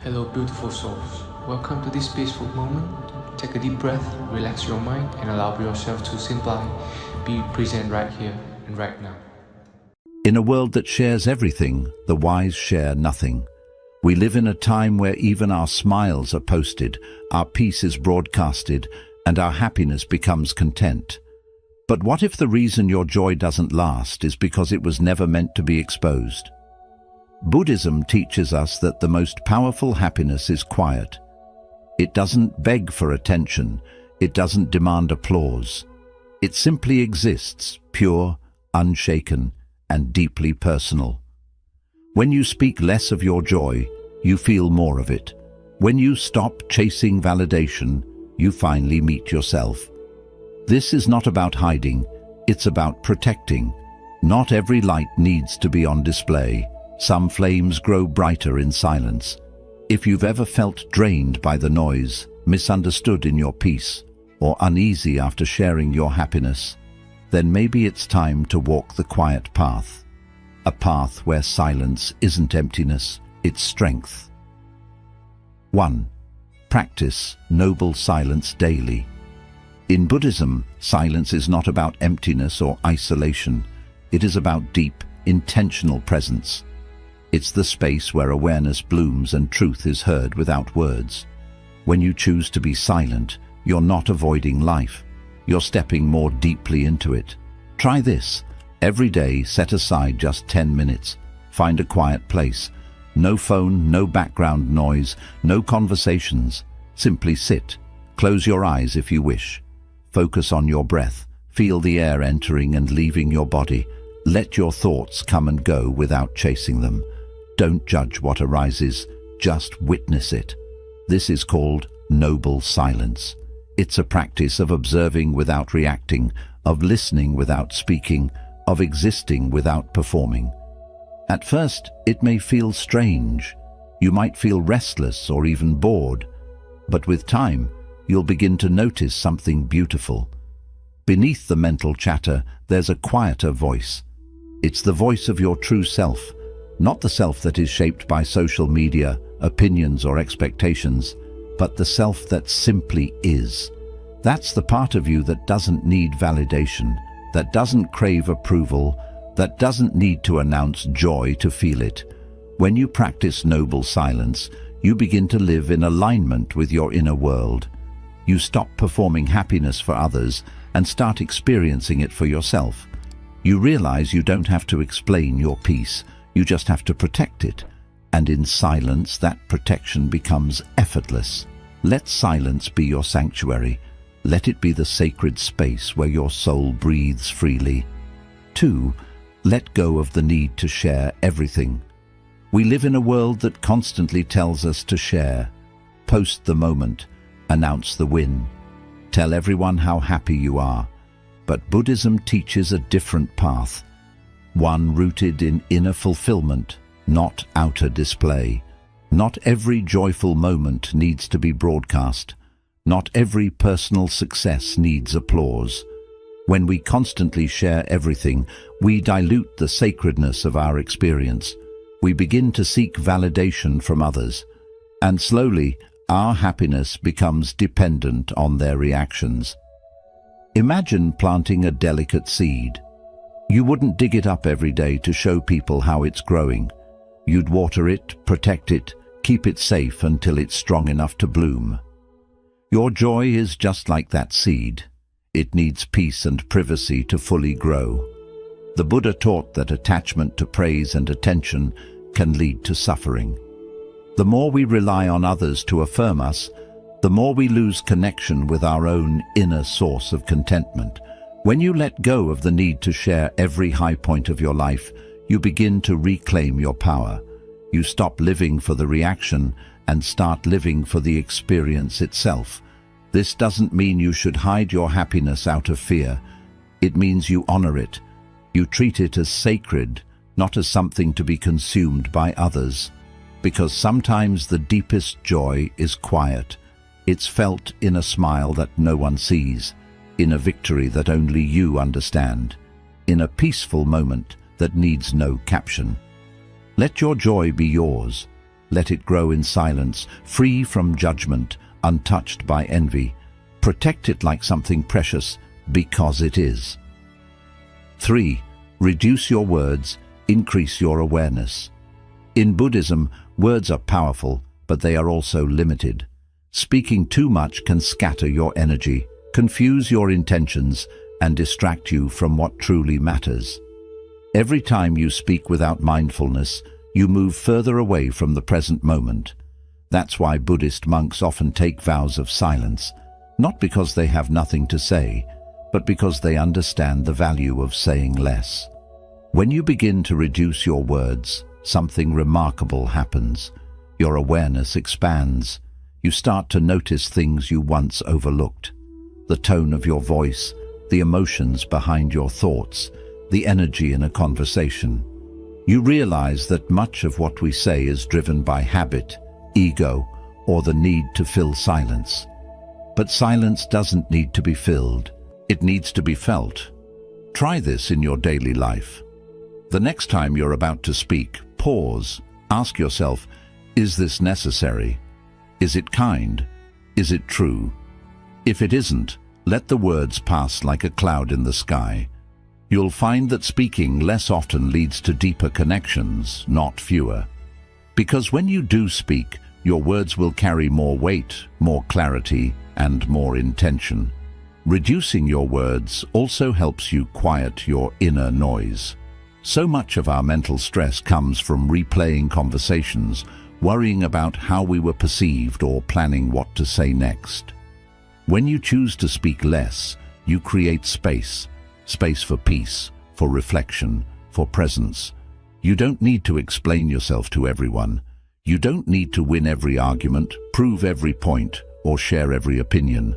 Hello, beautiful souls. Welcome to this peaceful moment. Take a deep breath, relax your mind, and allow yourself to simply be present right here and right now. In a world that shares everything, the wise share nothing. We live in a time where even our smiles are posted, our peace is broadcasted, and our happiness becomes content. But what if the reason your joy doesn't last is because it was never meant to be exposed? Buddhism teaches us that the most powerful happiness is quiet. It doesn't beg for attention, it doesn't demand applause. It simply exists, pure, unshaken, and deeply personal. When you speak less of your joy, you feel more of it. When you stop chasing validation, you finally meet yourself. This is not about hiding, it's about protecting. Not every light needs to be on display. Some flames grow brighter in silence. If you've ever felt drained by the noise, misunderstood in your peace, or uneasy after sharing your happiness, then maybe it's time to walk the quiet path. A path where silence isn't emptiness, it's strength. 1. Practice noble silence daily. In Buddhism, silence is not about emptiness or isolation. It is about deep, intentional presence. It's the space where awareness blooms and truth is heard without words. When you choose to be silent, you're not avoiding life. You're stepping more deeply into it. Try this. Every day, set aside just 10 minutes. Find a quiet place. No phone, no background noise, no conversations. Simply sit. Close your eyes if you wish. Focus on your breath. Feel the air entering and leaving your body. Let your thoughts come and go without chasing them. Don't judge what arises, just witness it. This is called noble silence. It's a practice of observing without reacting, of listening without speaking, of existing without performing. At first, it may feel strange. You might feel restless or even bored. But with time, you'll begin to notice something beautiful. Beneath the mental chatter, there's a quieter voice. It's the voice of your true self. Not the self that is shaped by social media, opinions or expectations, but the self that simply is. That's the part of you that doesn't need validation, that doesn't crave approval, that doesn't need to announce joy to feel it. When you practice noble silence, you begin to live in alignment with your inner world. You stop performing happiness for others and start experiencing it for yourself. You realize you don't have to explain your peace. You just have to protect it. And in silence, that protection becomes effortless. Let silence be your sanctuary. Let it be the sacred space where your soul breathes freely. 2. Let go of the need to share everything. We live in a world that constantly tells us to share. Post the moment. Announce the win. Tell everyone how happy you are. But Buddhism teaches a different path. One rooted in inner fulfillment, not outer display. Not every joyful moment needs to be broadcast. Not every personal success needs applause. When we constantly share everything, we dilute the sacredness of our experience. We begin to seek validation from others. And slowly, our happiness becomes dependent on their reactions. Imagine planting a delicate seed. You wouldn't dig it up every day to show people how it's growing. You'd water it, protect it, keep it safe until it's strong enough to bloom. Your joy is just like that seed. It needs peace and privacy to fully grow. The Buddha taught that attachment to praise and attention can lead to suffering. The more we rely on others to affirm us, the more we lose connection with our own inner source of contentment. When you let go of the need to share every high point of your life, you begin to reclaim your power. You stop living for the reaction and start living for the experience itself. This doesn't mean you should hide your happiness out of fear. It means you honor it. You treat it as sacred, not as something to be consumed by others. Because sometimes the deepest joy is quiet. It's felt in a smile that no one sees, in a victory that only you understand, in a peaceful moment that needs no caption. Let your joy be yours. let it grow in silence, free from judgment, untouched by envy. Protect it like something precious, because it is. 3. Reduce your words, increase your awareness. In Buddhism, words are powerful, but they are also limited. Speaking too much can scatter your energy, confuse your intentions, and distract you from what truly matters. Every time you speak without mindfulness, you move further away from the present moment. That's why Buddhist monks often take vows of silence, not because they have nothing to say, but because they understand the value of saying less. When you begin to reduce your words, something remarkable happens. Your awareness expands. You start to notice things you once overlooked. The tone of your voice, the emotions behind your thoughts, the energy in a conversation. You realize that much of what we say is driven by habit, ego, or the need to fill silence. But silence doesn't need to be filled. It needs to be felt. Try this in your daily life. The next time you're about to speak, pause. Ask yourself, is this necessary? Is it kind? Is it true? If it isn't, let the words pass like a cloud in the sky. You'll find that speaking less often leads to deeper connections, not fewer. Because when you do speak, your words will carry more weight, more clarity, and more intention. Reducing your words also helps you quiet your inner noise. So much of our mental stress comes from replaying conversations, worrying about how we were perceived or planning what to say next. When you choose to speak less, you create space for peace, for reflection, for presence. You don't need to explain yourself to everyone. You don't need to win every argument, prove every point, or share every opinion.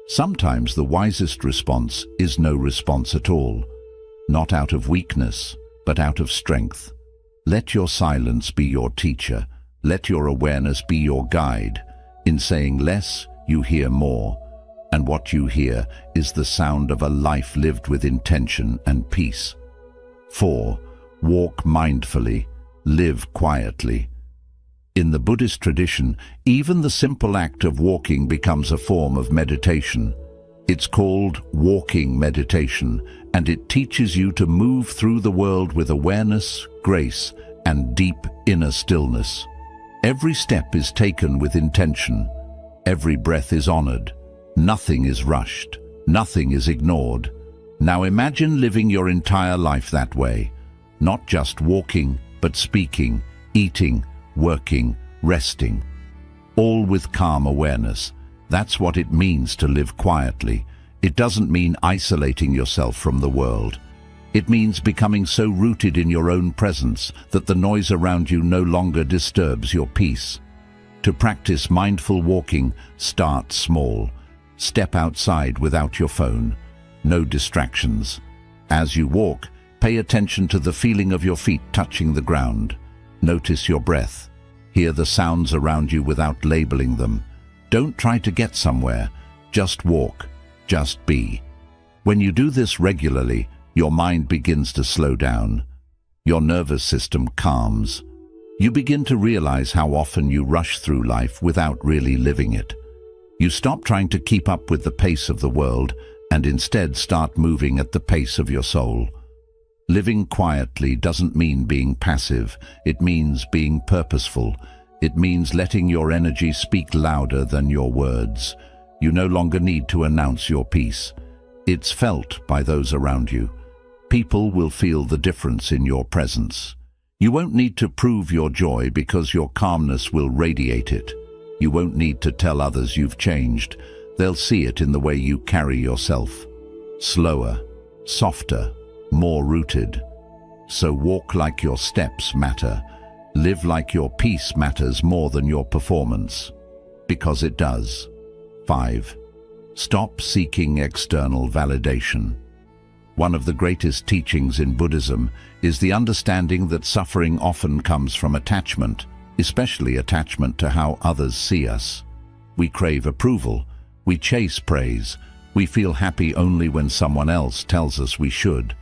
Sometimes the wisest response is no response at all. Not out of weakness, but out of strength. Let your silence be your teacher. Let your awareness be your guide. In saying less, you hear more. And what you hear is the sound of a life lived with intention and peace. 4. Walk mindfully. Live quietly. In the Buddhist tradition, even the simple act of walking becomes a form of meditation. It's called walking meditation, and it teaches you to move through the world with awareness, grace, and deep inner stillness. Every step is taken with intention. Every breath is honored. Nothing is rushed. Nothing is ignored. Now imagine living your entire life that way. Not just walking, but speaking, eating, working, resting. All with calm awareness. That's what it means to live quietly. It doesn't mean isolating yourself from the world. It means becoming so rooted in your own presence that the noise around you no longer disturbs your peace. To practice mindful walking, start small. Step outside without your phone. No distractions. As you walk, pay attention to the feeling of your feet touching the ground. Notice your breath. Hear the sounds around you without labeling them. Don't try to get somewhere. Just walk. Just be. When you do this regularly, your mind begins to slow down. Your nervous system calms. You begin to realize how often you rush through life without really living it. You stop trying to keep up with the pace of the world and instead start moving at the pace of your soul. Living quietly doesn't mean being passive. It means being purposeful. It means letting your energy speak louder than your words. You no longer need to announce your peace. It's felt by those around you. People will feel the difference in your presence. You won't need to prove your joy because your calmness will radiate it. You won't need to tell others you've changed. They'll see it in the way you carry yourself. Slower, softer, more rooted. So walk like your steps matter. Live like your peace matters more than your performance. Because it does. 5. Stop seeking external validation. One of the greatest teachings in Buddhism is the understanding that suffering often comes from attachment, especially attachment to how others see us. We crave approval. We chase praise. We feel happy only when someone else tells us we should.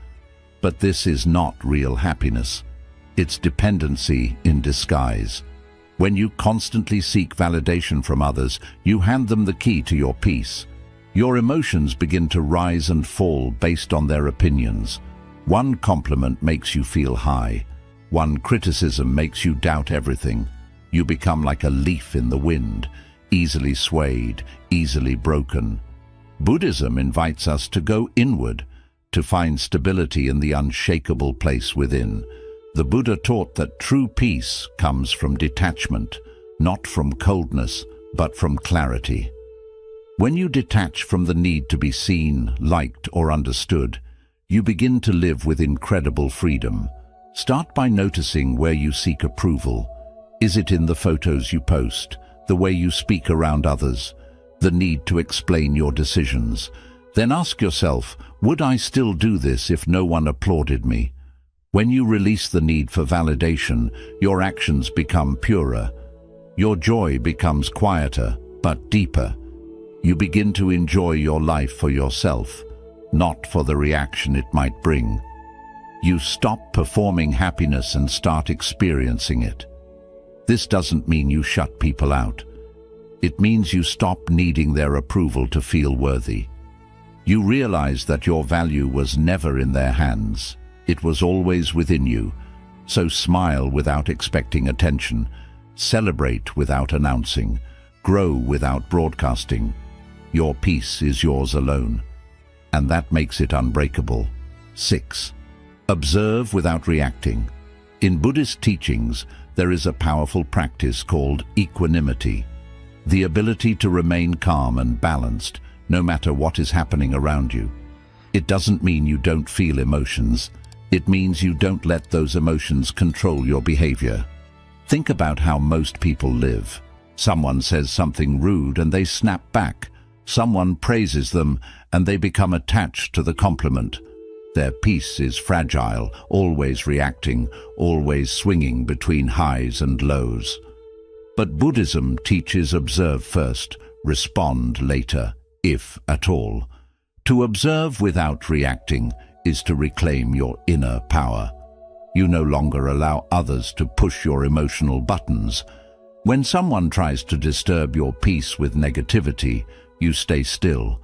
But this is not real happiness. It's dependency in disguise. When you constantly seek validation from others, you hand them the key to your peace. Your emotions begin to rise and fall based on their opinions. One compliment makes you feel high. One criticism makes you doubt everything. You become like a leaf in the wind, easily swayed, easily broken. Buddhism invites us to go inward, to find stability in the unshakable place within. The Buddha taught that true peace comes from detachment, not from coldness, but from clarity. When you detach from the need to be seen, liked, or understood, you begin to live with incredible freedom. Start by noticing where you seek approval. Is it in the photos you post, the way you speak around others, the need to explain your decisions? Then ask yourself, would I still do this if no one applauded me? When you release the need for validation, your actions become purer. Your joy becomes quieter, but deeper. You begin to enjoy your life for yourself, not for the reaction it might bring. You stop performing happiness and start experiencing it. This doesn't mean you shut people out. It means you stop needing their approval to feel worthy. You realize that your value was never in their hands. It was always within you. So smile without expecting attention. Celebrate without announcing. Grow without broadcasting. Your peace is yours alone, and that makes it unbreakable. 6. Observe without reacting. In Buddhist teachings, there is a powerful practice called equanimity, the ability to remain calm and balanced no matter what is happening around you. It doesn't mean you don't feel emotions. It means you don't let those emotions control your behavior. Think about how most people live. Someone says something rude and they snap back. Someone praises them and they become attached to the compliment. Their peace is fragile, always reacting, always swinging between highs and lows. But Buddhism teaches observe first, respond later, if at all. To observe without reacting is to reclaim your inner power. You no longer allow others to push your emotional buttons. When someone tries to disturb your peace with negativity, you stay still.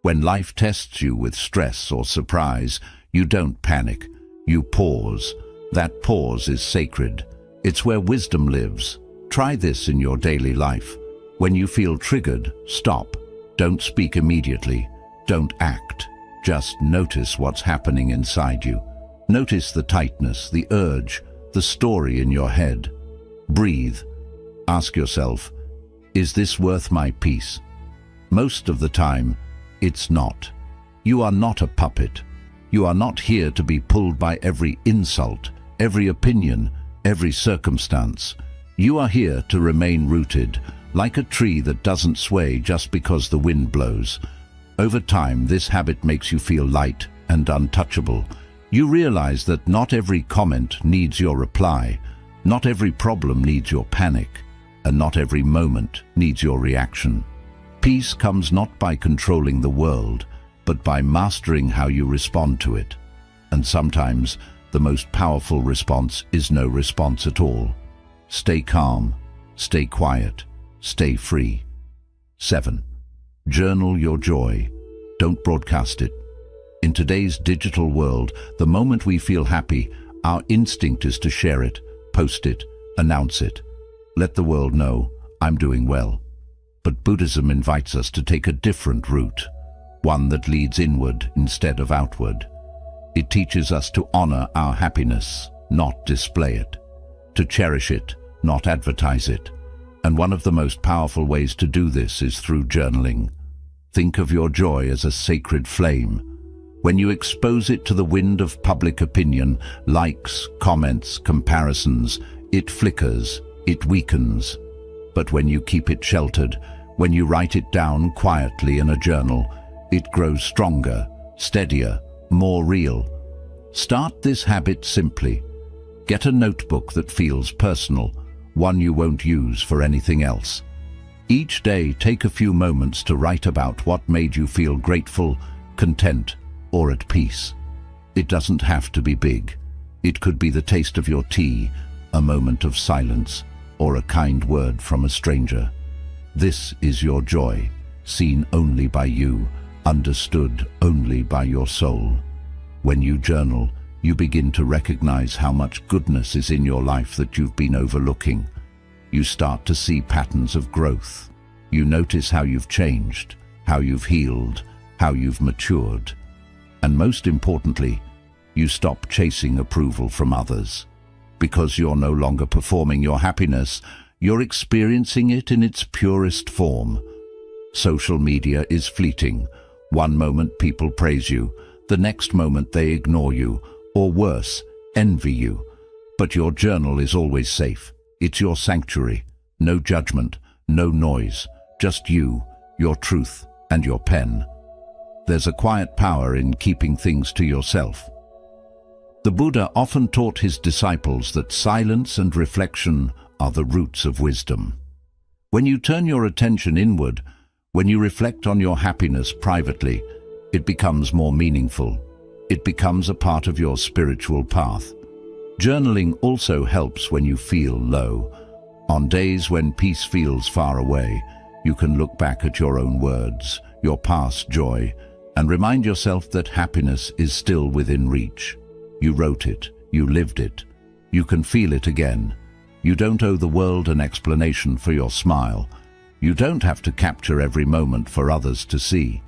When life tests you with stress or surprise, you don't panic. You pause. That pause is sacred. It's where wisdom lives. Try this in your daily life. When you feel triggered, stop. Don't speak immediately. Don't act. Just notice what's happening inside you. Notice the tightness, the urge, the story in your head. Breathe. Ask yourself, is this worth my peace? Most of the time, it's not. You are not a puppet. You are not here to be pulled by every insult, every opinion, every circumstance. You are here to remain rooted, like a tree that doesn't sway just because the wind blows. Over time, this habit makes you feel light and untouchable. You realize that not every comment needs your reply, not every problem needs your panic, and not every moment needs your reaction. Peace comes not by controlling the world, but by mastering how you respond to it. And sometimes, the most powerful response is no response at all. Stay calm, stay quiet, stay free. 7. Journal your joy. Don't broadcast it. In today's digital world, the moment we feel happy, our instinct is to share it, post it, announce it. Let the world know, I'm doing well. But Buddhism invites us to take a different route, one that leads inward instead of outward. It teaches us to honor our happiness, not display it, to cherish it, not advertise it. And one of the most powerful ways to do this is through journaling. Think of your joy as a sacred flame. When you expose it to the wind of public opinion, likes, comments, comparisons, it flickers, it weakens. But when you keep it sheltered, when you write it down quietly in a journal, it grows stronger, steadier, more real. Start this habit simply. Get a notebook that feels personal, one you won't use for anything else. Each day, take a few moments to write about what made you feel grateful, content, or at peace. It doesn't have to be big. It could be the taste of your tea, a moment of silence, or a kind word from a stranger. This is your joy, seen only by you, understood only by your soul. When you journal, you begin to recognize how much goodness is in your life that you've been overlooking. You start to see patterns of growth. You notice how you've changed, how you've healed, how you've matured. And most importantly, you stop chasing approval from others. Because you're no longer performing your happiness, you're experiencing it in its purest form. Social media is fleeting. One moment people praise you, the next moment they ignore you, or worse, envy you. But your journal is always safe. It's your sanctuary. No judgment, no noise, just you, your truth, and your pen. There's a quiet power in keeping things to yourself. The Buddha often taught his disciples that silence and reflection are the roots of wisdom. When you turn your attention inward, when you reflect on your happiness privately, it becomes more meaningful. It becomes a part of your spiritual path. Journaling also helps when you feel low. On days when peace feels far away, you can look back at your own words, your past joy, and remind yourself that happiness is still within reach. You wrote it, you lived it, you can feel it again. You don't owe the world an explanation for your smile. You don't have to capture every moment for others to see.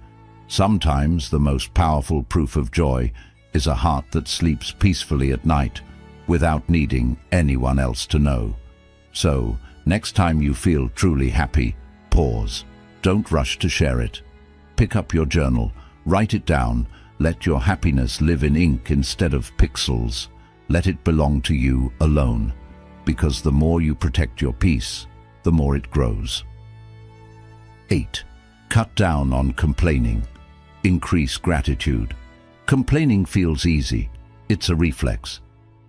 Sometimes the most powerful proof of joy is a heart that sleeps peacefully at night without needing anyone else to know. So, next time you feel truly happy, pause. Don't rush to share it. Pick up your journal, write it down, let your happiness live in ink instead of pixels. Let it belong to you alone, because the more you protect your peace, the more it grows. 8. Cut down on complaining. Increase gratitude. Complaining feels easy. It's a reflex.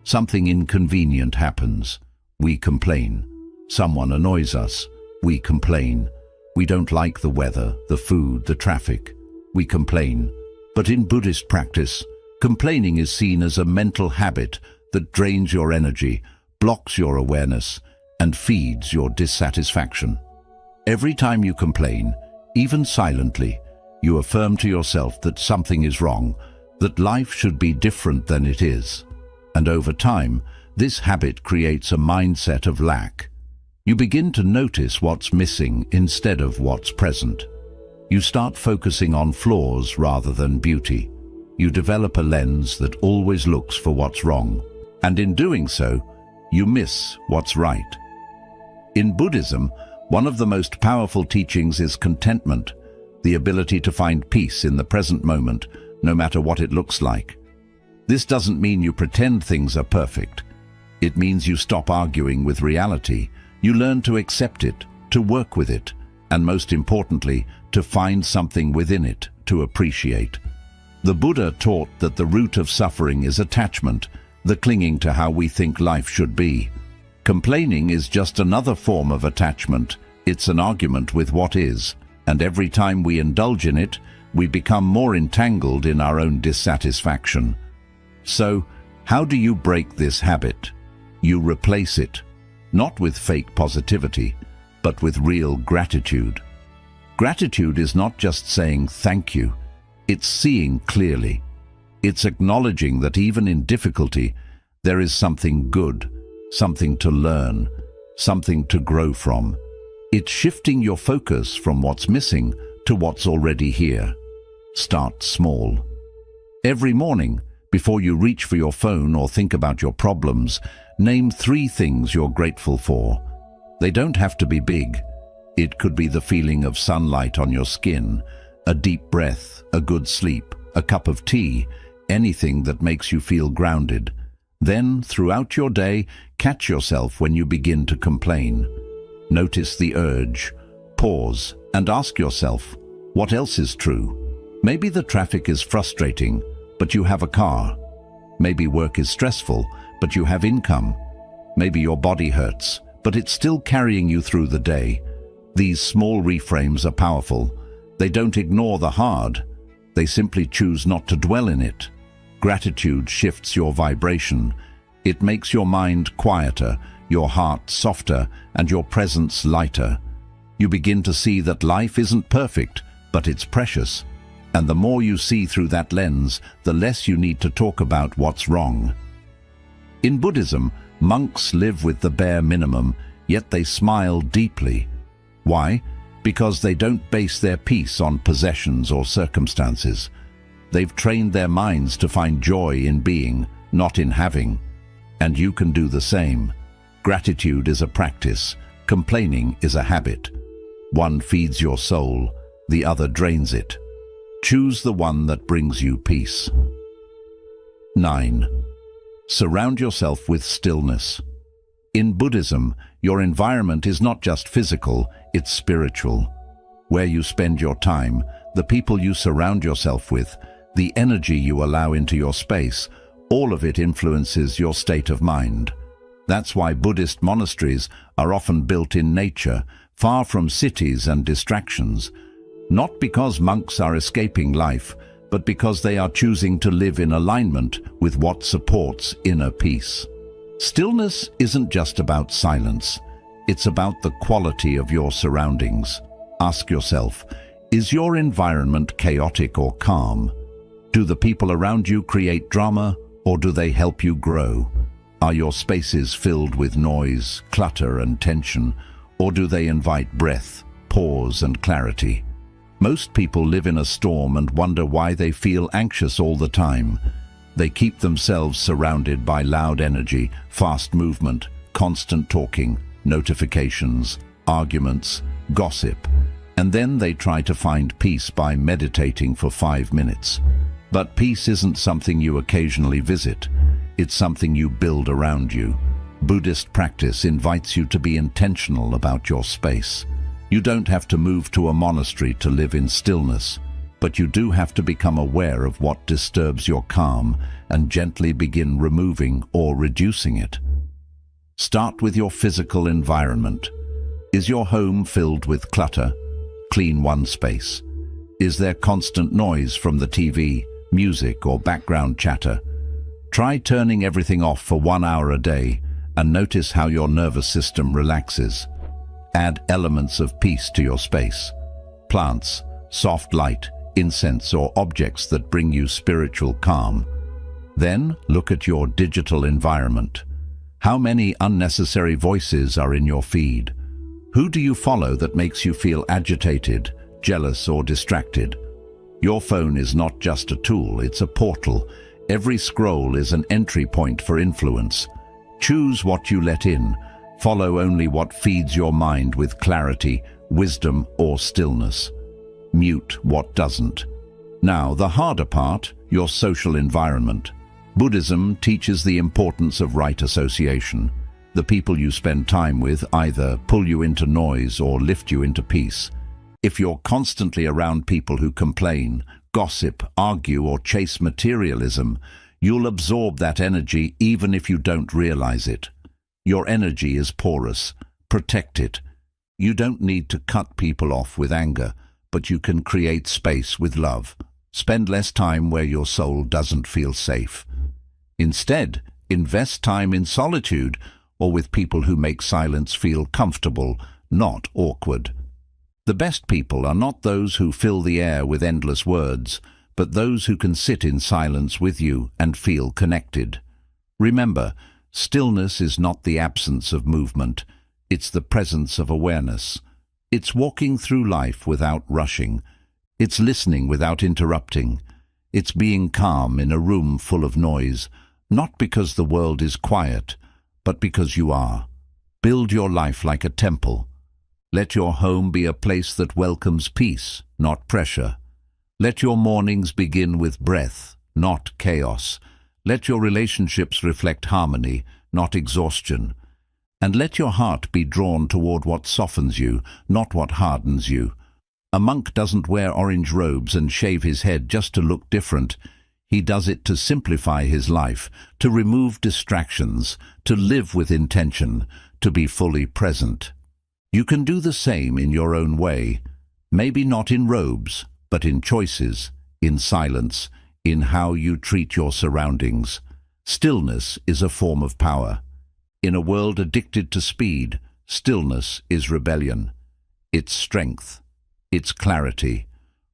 Something inconvenient happens. We complain. Someone annoys us. We complain. We don't like the weather, the food, the traffic. We complain. But in Buddhist practice, complaining is seen as a mental habit that drains your energy, blocks your awareness, and feeds your dissatisfaction. Every time you complain, even silently, you affirm to yourself that something is wrong, that life should be different than it is. And over time, this habit creates a mindset of lack. You begin to notice what's missing instead of what's present. You start focusing on flaws rather than beauty. You develop a lens that always looks for what's wrong. And in doing so, you miss what's right. In Buddhism, one of the most powerful teachings is contentment, the ability to find peace in the present moment, no matter what it looks like. This doesn't mean you pretend things are perfect. It means you stop arguing with reality. You learn to accept it, to work with it, and most importantly, to find something within it to appreciate. The Buddha taught that the root of suffering is attachment, the clinging to how we think life should be. Complaining is just another form of attachment. It's an argument with what is, and every time we indulge in it, we become more entangled in our own dissatisfaction. So, how do you break this habit? You replace it, not with fake positivity, but with real gratitude. Gratitude is not just saying thank you, it's seeing clearly. It's acknowledging that even in difficulty, there is something good, something to learn, something to grow from. It's shifting your focus from what's missing to what's already here. Start small. Every morning, before you reach for your phone or think about your problems, name 3 things you're grateful for. They don't have to be big. It could be the feeling of sunlight on your skin, a deep breath, a good sleep, a cup of tea, anything that makes you feel grounded. Then, throughout your day, catch yourself when you begin to complain. Notice the urge, pause, and ask yourself, what else is true? Maybe the traffic is frustrating, but you have a car. Maybe work is stressful, but you have income. Maybe your body hurts, but it's still carrying you through the day. These small reframes are powerful. They don't ignore the hard. They simply choose not to dwell in it. Gratitude shifts your vibration. It makes your mind quieter, your heart softer, and your presence lighter. You begin to see that life isn't perfect, but it's precious. And the more you see through that lens, the less you need to talk about what's wrong. In Buddhism, monks live with the bare minimum, yet they smile deeply. Why? Because they don't base their peace on possessions or circumstances. They've trained their minds to find joy in being, not in having. And you can do the same. Gratitude is a practice. Complaining is a habit. One feeds your soul, the other drains it. Choose the one that brings you peace. 9. Surround yourself with stillness. In Buddhism, your environment is not just physical, it's spiritual. Where you spend your time, the people you surround yourself with, the energy you allow into your space, all of it influences your state of mind. That's why Buddhist monasteries are often built in nature, far from cities and distractions. Not because monks are escaping life, but because they are choosing to live in alignment with what supports inner peace. Stillness isn't just about silence. It's about the quality of your surroundings. Ask yourself, is your environment chaotic or calm? Do the people around you create drama, or do they help you grow? Are your spaces filled with noise, clutter, and tension, or do they invite breath, pause, and clarity? Most people live in a storm and wonder why they feel anxious all the time. They keep themselves surrounded by loud energy, fast movement, constant talking, notifications, arguments, gossip, and then they try to find peace by meditating for 5 minutes. But peace isn't something you occasionally visit. It's something you build around you. Buddhist practice invites you to be intentional about your space. You don't have to move to a monastery to live in stillness, but you do have to become aware of what disturbs your calm and gently begin removing or reducing it. Start with your physical environment. Is your home filled with clutter? Clean one space. Is there constant noise from the TV, music, or background chatter? Try turning everything off for 1 hour a day and notice how your nervous system relaxes. Add elements of peace to your space. Plants, soft light, incense, or objects that bring you spiritual calm. Then look at your digital environment. How many unnecessary voices are in your feed? Who do you follow that makes you feel agitated, jealous, or distracted? Your phone is not just a tool, it's a portal. Every scroll is an entry point for influence. Choose what you let in. Follow only what feeds your mind with clarity, wisdom, or stillness. Mute what doesn't. Now, the harder part, your social environment. Buddhism teaches the importance of right association. The people you spend time with either pull you into noise or lift you into peace. If you're constantly around people who complain, gossip, argue, or chase materialism, you'll absorb that energy even if you don't realize it. Your energy is porous. Protect it. You don't need to cut people off with anger, but you can create space with love. Spend less time where your soul doesn't feel safe. Instead, invest time in solitude or with people who make silence feel comfortable, not awkward. The best people are not those who fill the air with endless words, but those who can sit in silence with you and feel connected. Remember, stillness is not the absence of movement, it's the presence of awareness. It's walking through life without rushing. It's listening without interrupting. It's being calm in a room full of noise, not because the world is quiet, but because you are. Build your life like a temple. Let your home be a place that welcomes peace, not pressure. Let your mornings begin with breath, not chaos. Let your relationships reflect harmony, not exhaustion. And let your heart be drawn toward what softens you, not what hardens you. A monk doesn't wear orange robes and shave his head just to look different. He does it to simplify his life, to remove distractions, to live with intention, to be fully present. You can do the same in your own way, maybe not in robes, but in choices, in silence, in how you treat your surroundings. Stillness is a form of power. In a world addicted to speed, stillness is rebellion. It's strength. It's clarity.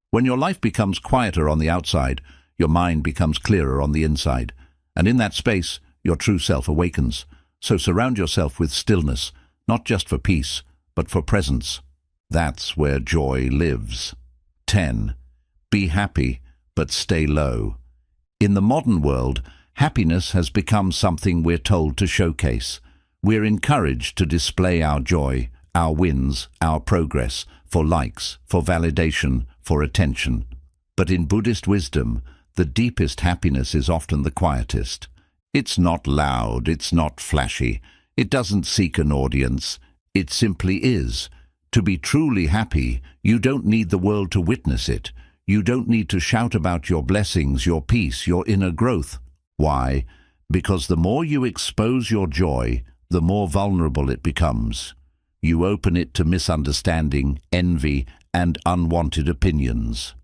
When your life becomes quieter on the outside, your mind becomes clearer on the inside. And in that space, your true self awakens. So surround yourself with stillness, not just for peace, but for presence. That's where joy lives. 10. Be happy, but stay low. In the modern world, happiness has become something we're told to showcase. We're encouraged to display our joy, our wins, our progress, for likes, for validation, for attention. But in Buddhist wisdom, the deepest happiness is often the quietest. It's not loud, it's not flashy, it doesn't seek an audience, it simply is. To be truly happy, you don't need the world to witness it. You don't need to shout about your blessings, your peace, your inner growth. Why? Because the more you expose your joy, the more vulnerable it becomes. You open it to misunderstanding, envy, and unwanted opinions.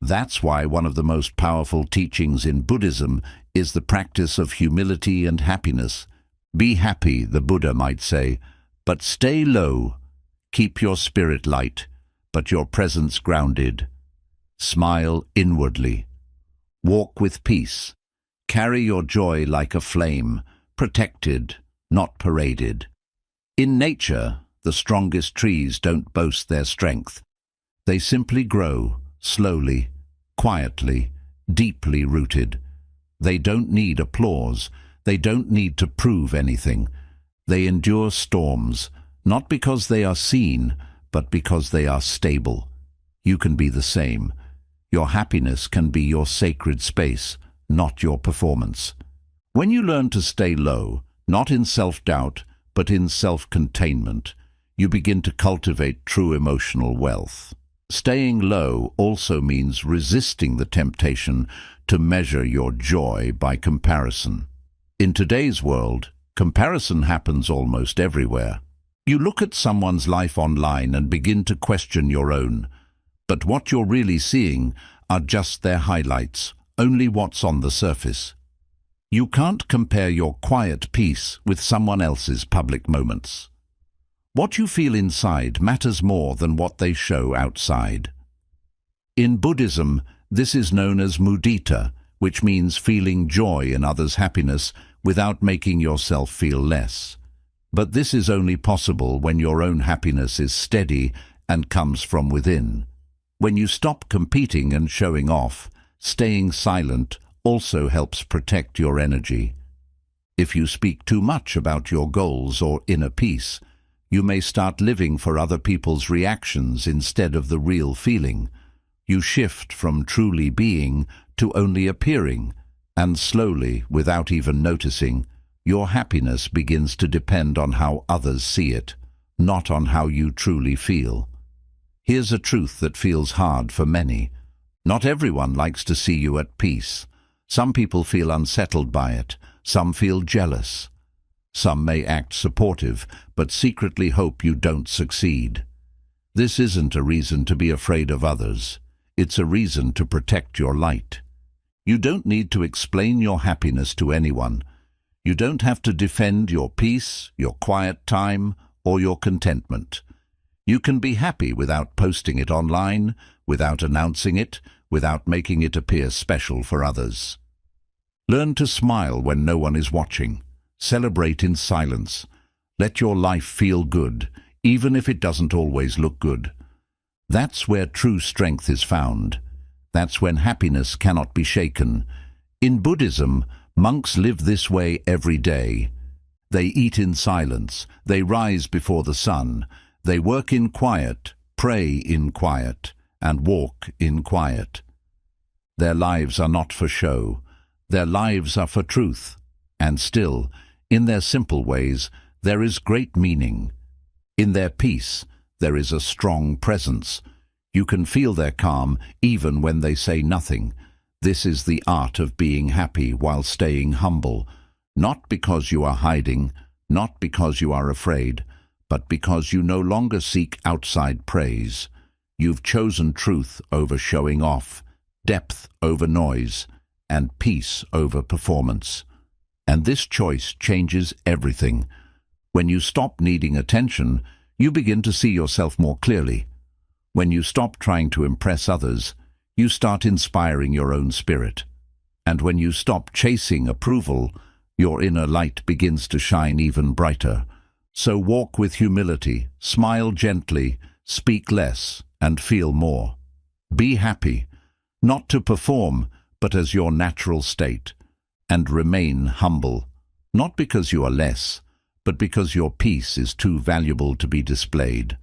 That's why one of the most powerful teachings in Buddhism is the practice of humility and happiness. Be happy, the Buddha might say, but stay low. Keep your spirit light, but your presence grounded. Smile inwardly. Walk with peace. Carry your joy like a flame, protected, not paraded. In nature, the strongest trees don't boast their strength. They simply grow, slowly, quietly, deeply rooted. They don't need applause. They don't need to prove anything. They endure storms, not because they are seen, but because they are stable. You can be the same. Your happiness can be your sacred space, not your performance. When you learn to stay low, not in self-doubt, but in self-containment, you begin to cultivate true emotional wealth. Staying low also means resisting the temptation to measure your joy by comparison. In today's world, comparison happens almost everywhere. You look at someone's life online and begin to question your own. But what you're really seeing are just their highlights, only what's on the surface. You can't compare your quiet peace with someone else's public moments. What you feel inside matters more than what they show outside. In Buddhism, this is known as mudita, which means feeling joy in others' happiness without making yourself feel less. But this is only possible when your own happiness is steady and comes from within. When you stop competing and showing off, staying silent also helps protect your energy. If you speak too much about your goals or inner peace, you may start living for other people's reactions instead of the real feeling. You shift from truly being to only appearing, and slowly, without even noticing, your happiness begins to depend on how others see it, not on how you truly feel. Here's a truth that feels hard for many. Not everyone likes to see you at peace. Some people feel unsettled by it. Some feel jealous. Some may act supportive, but secretly hope you don't succeed. This isn't a reason to be afraid of others. It's a reason to protect your light. You don't need to explain your happiness to anyone. You don't have to defend your peace, your quiet time, or your contentment. You can be happy without posting it online, without announcing it, without making it appear special for others. Learn to smile when no one is watching. Celebrate in silence. Let your life feel good, even if it doesn't always look good. That's where true strength is found. That's when happiness cannot be shaken. In Buddhism, monks live this way every day. They eat in silence. They rise before the sun. They work in quiet, pray in quiet, and walk in quiet. Their lives are not for show. Their lives are for truth. And still, in their simple ways, there is great meaning. In their peace, there is a strong presence. You can feel their calm even when they say nothing. This is the art of being happy while staying humble, not because you are hiding, not because you are afraid, but because you no longer seek outside praise. You've chosen truth over showing off, depth over noise, and peace over performance. And this choice changes everything, When you stop needing attention, you begin to see yourself more clearly. When you stop trying to impress others, you start inspiring your own spirit. And when you stop chasing approval, your inner light begins to shine even brighter. So walk with humility, smile gently, speak less, and feel more. Be happy, not to perform, but as your natural state. And remain humble, not because you are less, but because your peace is too valuable to be displayed.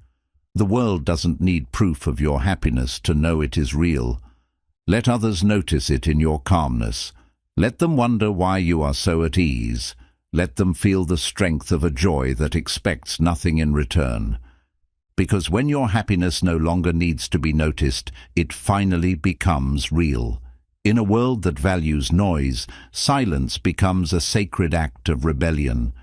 The world doesn't need proof of your happiness to know it is real. Let others notice it in your calmness. Let them wonder why you are so at ease. Let them feel the strength of a joy that expects nothing in return. Because when your happiness no longer needs to be noticed, it finally becomes real. In a world that values noise, silence becomes a sacred act of rebellion.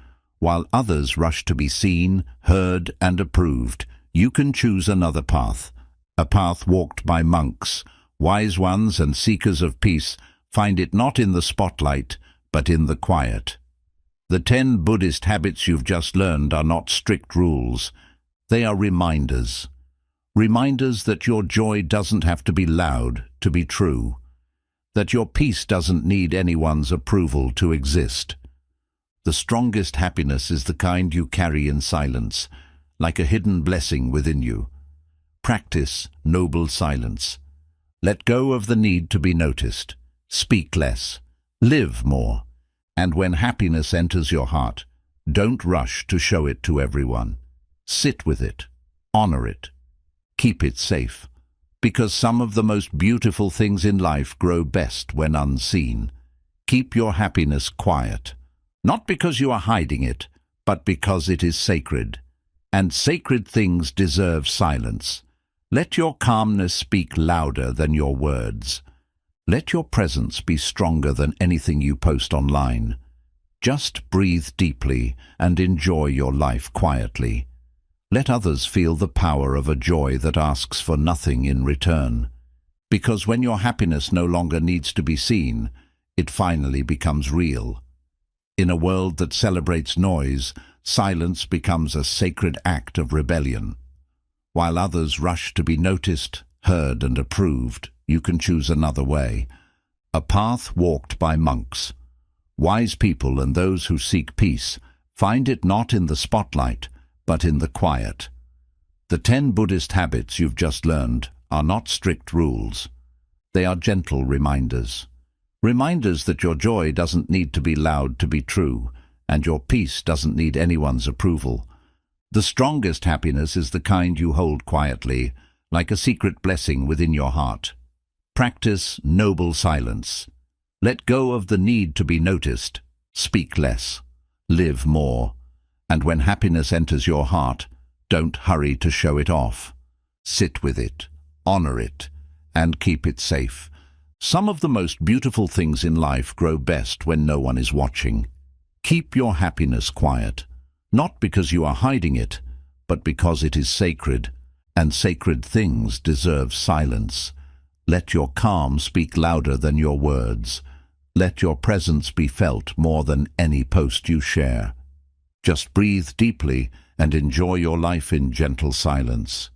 While others rush to be seen, heard, and approved, you can choose another path. A path walked by monks. Wise ones and seekers of peace find it not in the spotlight, but in the quiet. The 10 Buddhist habits you've just learned are not strict rules. They are reminders. Reminders that your joy doesn't have to be loud to be true. That your peace doesn't need anyone's approval to exist. The strongest happiness is the kind you carry in silence, like a hidden blessing within you. Practice noble silence. Let go of the need to be noticed. Speak less. Live more. And when happiness enters your heart, don't rush to show it to everyone. Sit with it. Honor it. Keep it safe. Because some of the most beautiful things in life grow best when unseen. Keep your happiness quiet. Not because you are hiding it, but because it is sacred. And sacred things deserve silence. Let your calmness speak louder than your words. Let your presence be stronger than anything you post online. Just breathe deeply and enjoy your life quietly. Let others feel the power of a joy that asks for nothing in return. Because when your happiness no longer needs to be seen, it finally becomes real. In a world that celebrates noise, silence becomes a sacred act of rebellion. While others rush to be noticed, heard, and approved, you can choose another way. A path walked by monks. Wise people and those who seek peace find it not in the spotlight, but in the quiet. The 10 Buddhist habits you've just learned are not strict rules. They are gentle reminders. Reminders that your joy doesn't need to be loud to be true, and your peace doesn't need anyone's approval. The strongest happiness is the kind you hold quietly, like a secret blessing within your heart. Practice noble silence. Let go of the need to be noticed. Speak less. Live more. And when happiness enters your heart, don't hurry to show it off. Sit with it, honor it, and keep it safe. Some of the most beautiful things in life grow best when no one is watching. Keep your happiness quiet, not because you are hiding it, but because it is sacred, and sacred things deserve silence. Let your calm speak louder than your words. Let your presence be felt more than any post you share. Just breathe deeply and enjoy your life in gentle silence.